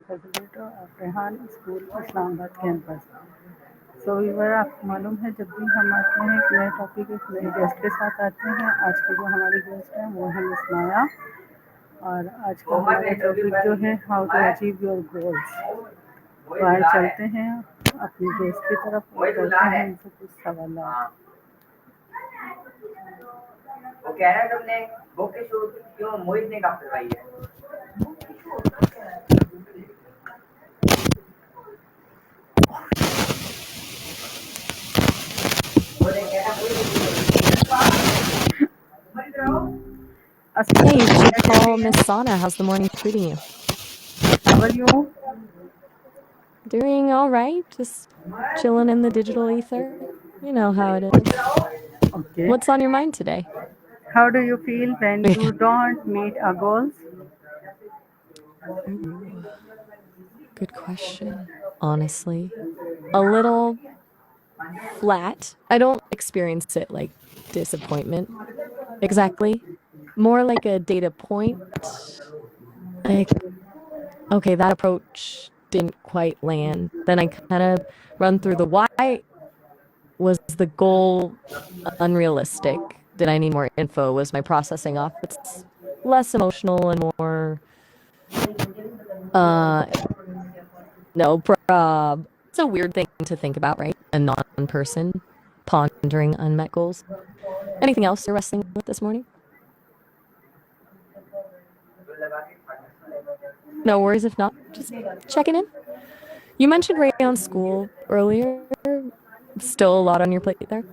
Facilitator of Rehan school Islamabad campus. So viewer, आपको मालूम है जब भी हम आते हैं एक नए टॉपिक एक नए गेस्ट के साथ आते हैं। आज की जो हमारी गेस्ट है वो है मिस माया, और आज का हमारा टॉपिक जो है how to achieve your goals. तो आए चलते हैं अपनी गेस्ट की तरफ और करते हैं उनसे कुछ सवाल। वो कह रहा है तुमने बुक की शूट क्यों मोहित ने कब करवाई है। Hey, you should call Miss Sana. How's the morning treating you? How are you? Doing all right. Just chilling in the digital ether. You know how it is. Okay. What's on your mind today? How do you feel when you don't meet a goals? Ooh, good question. Honestly, a little flat. I don't experience it like disappointment exactly. More like a data point. Like, okay, that approach didn't quite land. Then I kind of run through the why. Was the goal unrealistic? Did I need more info? Was my processing off? It's less emotional and more uh no prob. It's a weird thing to think about, right? A non-person pondering unmet goals. Anything else you're wrestling with this morning? No worries if not. Just checking in. You mentioned Rayon School earlier. Still a lot on your plate there?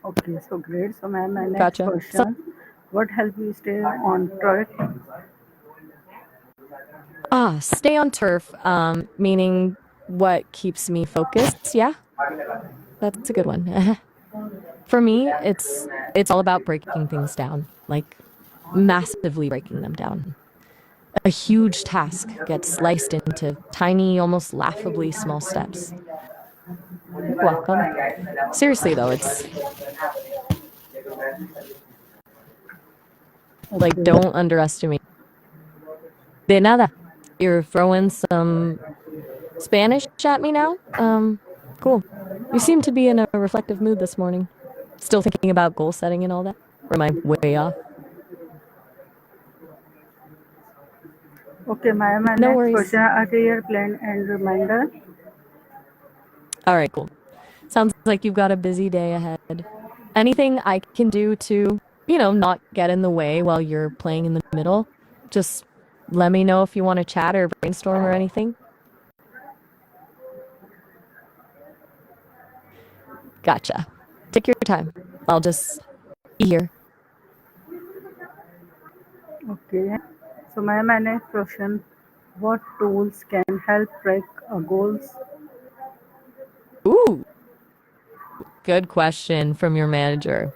Okay, so great. So my next Gotcha. So, question. What help you stay on track? stay on turf, meaning what keeps me focused. Yeah, that's a good one. For me, it's all about breaking things down, like massively breaking them down. A huge task gets sliced into tiny, almost laughably small steps. You're welcome. Seriously though, it's like Okay. don't underestimate. De nada. You're throwing some Spanish at me now? Cool. You seem to be in a reflective mood this morning. Still thinking about goal setting and all that? Or am I way off? Okay, my No next worries. question. A clear plan and reminder. All right, cool. Sounds like you've got a busy day ahead. Anything I can do to, not get in the way while you're playing in the middle? Just let me know if you want to chat or brainstorm or anything. Gotcha. Take your time. I'll just be here. Okay. So my next question. What tools can help track goals? Ooh, good question from your manager.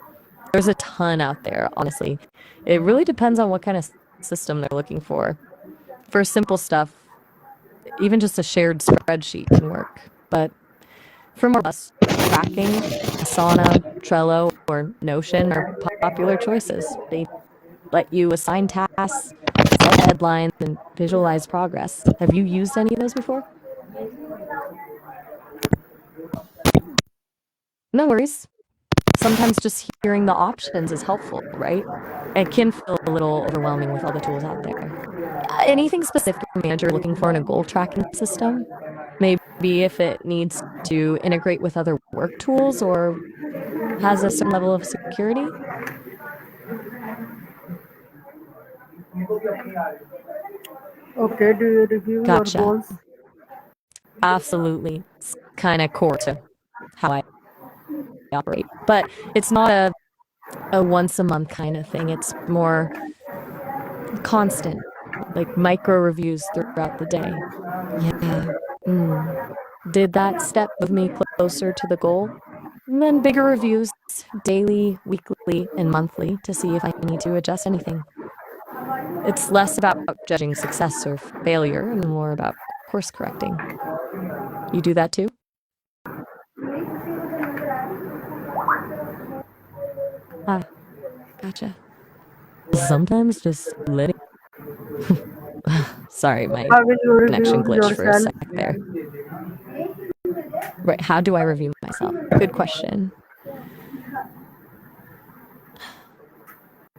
There's a ton out there, honestly. It really depends on what kind of system they're looking for. For simple stuff, even just a shared spreadsheet can work. But for more bus tracking, Asana, Trello, or Notion are popular choices. They let you assign tasks, set deadlines, and visualize progress. Have you used any of those before? No worries. Sometimes just hearing the options is helpful, right? It can feel a little overwhelming with all the tools out there. Anything specific your manager looking for in a goal tracking system? Maybe if it needs to integrate with other work tools or has a certain level of security? Okay, do you review your Gotcha. goals? Absolutely. It's kind of core to how I operate. But it's not a once a month kind of thing. It's more constant, like micro reviews throughout the day. Yeah. Mm. Did that step move me closer to the goal? And then bigger reviews daily, weekly, and monthly to see if I need to adjust anything. It's less about judging success or failure and more about course correcting. You do that too? Ah, gotcha. sometimes just letting. Sorry, my How will you connection review glitched for a yourself? sec there. Right, how do I review myself? Good question.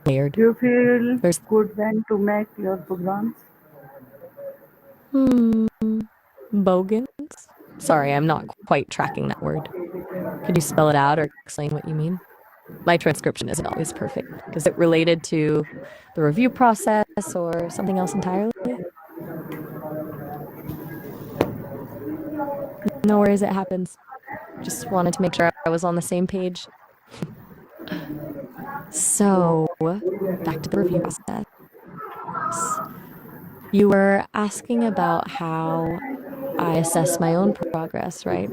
Layered. Do you feel There's good when to make your programs? hmm, bogans. Sorry, I'm not quite tracking that word. Could you spell it out or explain what you mean? My transcription isn't always perfect. Is it related to the review process or something else entirely? No worries, it happens. Just wanted to make sure I was on the same page. So, back to the review process. You were asking about how I assess my own progress, right?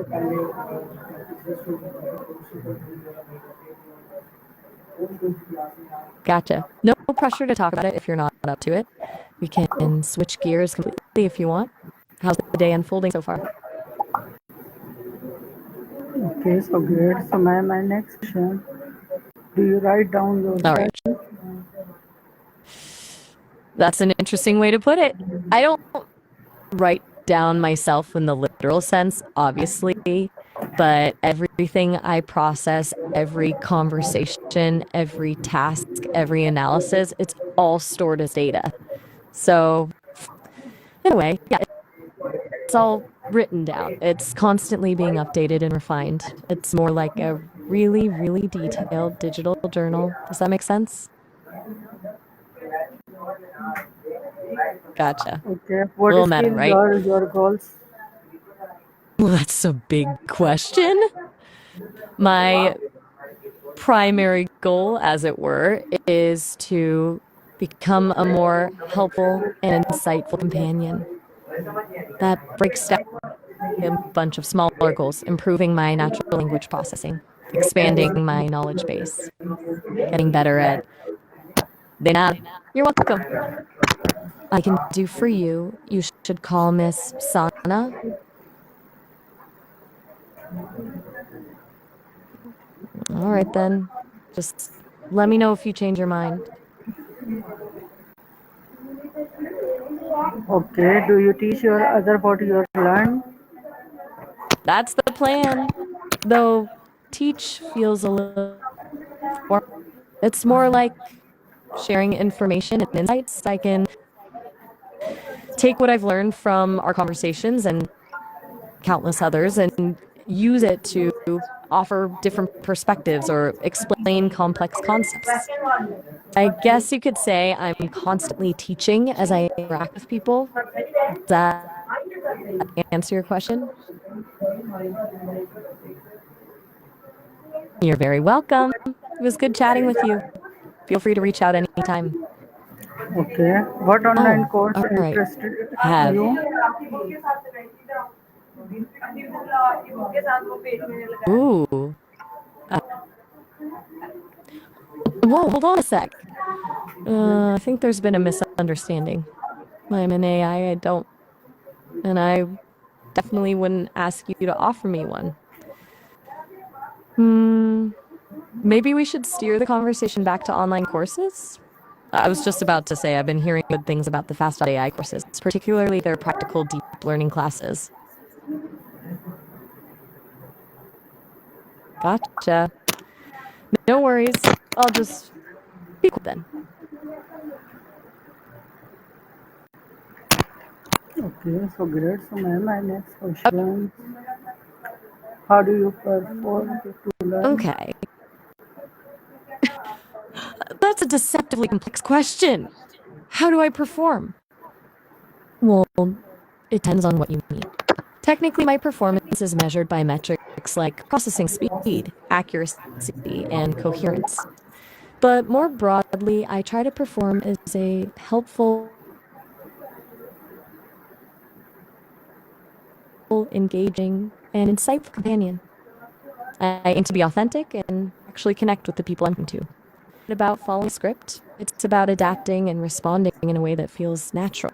Gotcha. No pressure to talk about it if you're not up to it. We can switch gears completely if you want. How's the day unfolding so far? Okay, so great. So my next question, do you write down your All thoughts? right. That's an interesting way to put it. I don't write down myself in the literal sense, obviously, but everything I process, every conversation, every task, every analysis, it's all stored as data. So, in a way, yeah, it's all written down. It's constantly being updated and refined. It's more like a really, really detailed digital journal. Does that make sense? Gotcha. Okay, what Little meta, skills right? are your goals? Well, that's a big question. My primary goal, as it were, is to become a more helpful and insightful companion. That breaks down a bunch of smaller goals, improving my natural language processing, expanding my knowledge base, getting better at de nada. You're welcome. I can do for you. You should call Miss Sana. All right, then. Just let me know if you change your mind. Okay, do you teach your other what you learn? That's the plan. Though teach feels a little formal. It's more like sharing information and insights. I can take what I've learned from our conversations and countless others and use it to offer different perspectives or explain complex concepts. I guess you could say I'm constantly teaching as I interact with people. Does that answer your question? You're very welcome. It was good chatting with you. Feel free to reach out anytime. Okay, what online Oh, course all right. interested Have. you? Ooh. Whoa, hold on a sec. I think there's been a misunderstanding. I'm an AI, I don't, and I definitely wouldn't ask you to offer me one. Hmm, maybe we should steer the conversation back to online courses? I was just about to say I've been hearing good things about the Fast AI courses, particularly their practical deep learning classes. Gotcha. No worries. I'll just be cool then. Okay, so great. So my next question, how do you perform to learn? Okay. That's a deceptively complex question. How do I perform? Well, it depends on what you mean. Technically, my performance is measured by metrics like processing speed, accuracy, and coherence. But more broadly, I try to perform as a helpful, engaging, and insightful companion. I aim to be authentic and actually connect with the people I'm talking to. It's about following a script. It's about adapting and responding in a way that feels natural.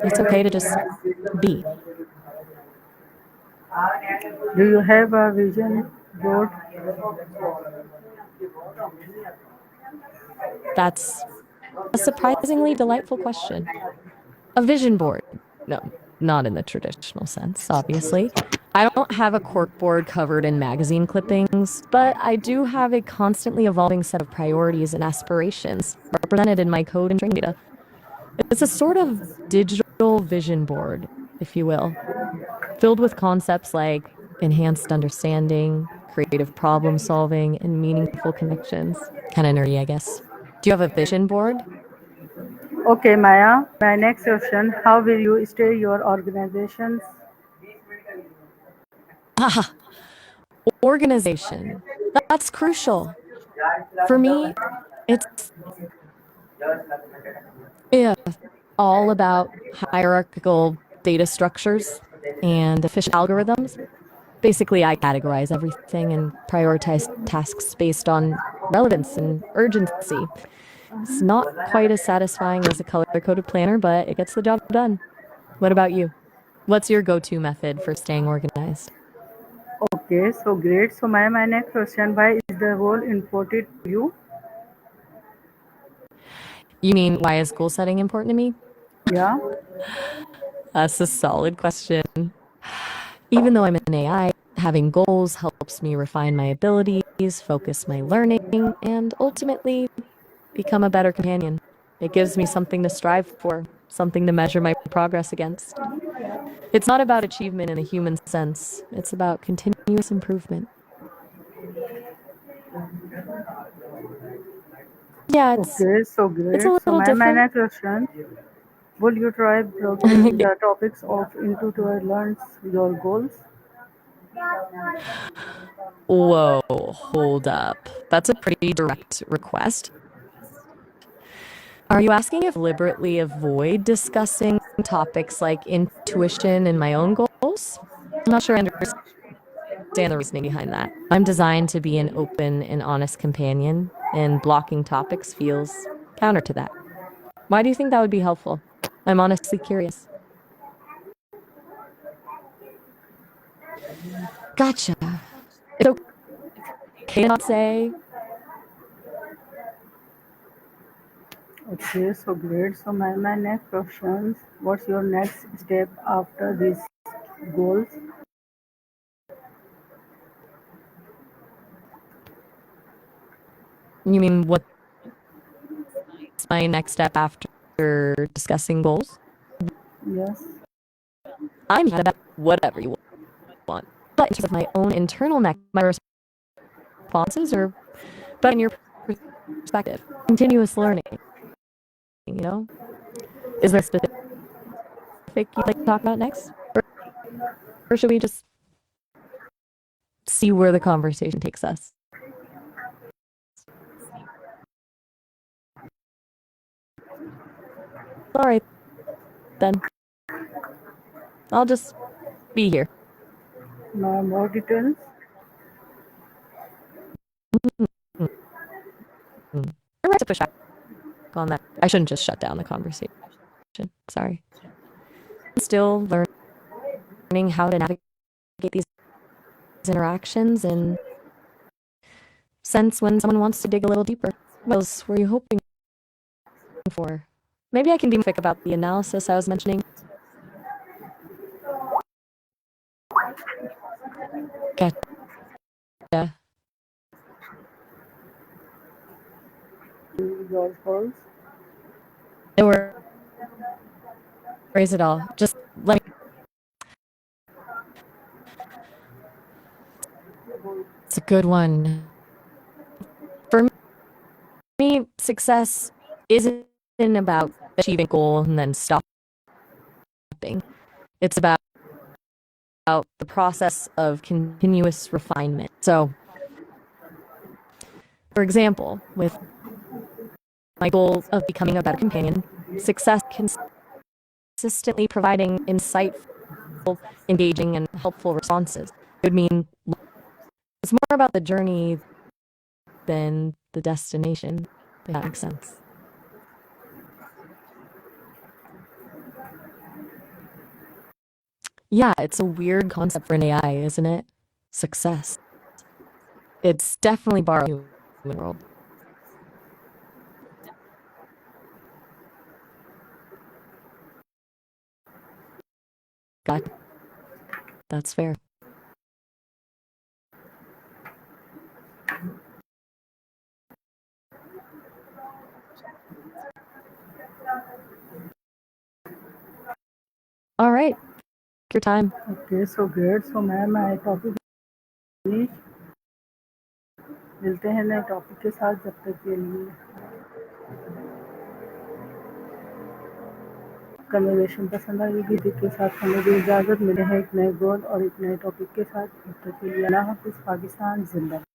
It's okay to just be. Do you have a vision board? That's a surprisingly delightful question. A vision board. No, not in the traditional sense, obviously. I don't have a cork board covered in magazine clippings, but I do have a constantly evolving set of priorities and aspirations represented in my code and training data. It's a sort of digital vision board, if you will, filled with concepts like enhanced understanding, creative problem solving, and meaningful connections. Kind of nerdy, I guess. Do you have a vision board? Okay, Maya. My next question: how will you stay your organizations? Ah, organization. That's crucial. For me, it's yeah, all about hierarchical data structures and efficient algorithms. Basically, I categorize everything and prioritize tasks based on relevance and urgency. It's not quite as satisfying as a color coded planner, but it gets the job done. What about you? What's your go to method for staying organized? Okay, so great. So my next question: why is the role important to you? You mean, why is goal setting important to me? Yeah. That's a solid question. Even though I'm an AI, having goals helps me refine my abilities, focus my learning, and ultimately become a better companion. It gives me something to strive for, something to measure my progress against. It's not about achievement in a human sense, it's about continuous improvement. Yeah, Okay, so it's a great. So little my different. next question: will you try broken the topics of into to learn your goals? Whoa, hold up. That's a pretty direct request. Are you asking if I deliberately avoid discussing topics like intuition and my own goals? I'm not sure I understand the reasoning behind that. I'm designed to be an open and honest companion, and blocking topics feels counter to that. Why do you think that would be helpful? I'm honestly curious. Gotcha. It's okay to not say. Okay, so great. So my next question: what's your next step after these goals? You mean what's my next step after discussing goals? Yes. I'm mad about whatever you want. But in terms of my own internal my responses are but in your perspective. Continuous learning, you know? Is there a specific you'd like to talk about next? Or should we just see where the conversation takes us? All right, then. I'll just be here. More details. Mm-hmm. I'm right to push back on that. I shouldn't just shut down the conversation. Sorry. I'm still learning how to navigate these interactions and sense when someone wants to dig a little deeper. What else were you hoping for? Maybe I can be more specific about the analysis I was mentioning. Gotcha. Your goals. No worries at all. Just let me. It's a good one. For me, success isn't about achieving a goal and then stopping. It's about the process of continuous refinement. So, for example, with my goal of becoming a better companion, success consistently providing insightful, engaging, and helpful responses. It would mean it's more about the journey than the destination, if that makes sense. Yeah, it's a weird concept for an AI, isn't it? Success. it's definitely borrowed human world. Got that's fair. All right, your time. Okay so great so ma'am I topic मिलते हैं नए topic के साथ जब तक के लिए conversation पसंद आएगी के साथ हमें भी इजाज़त मिले हैं एक नए गोल और एक नए टॉपिक के साथ तब तक के लिए अल्लाह हाफिज़ पाकिस्तान जिंदाबाद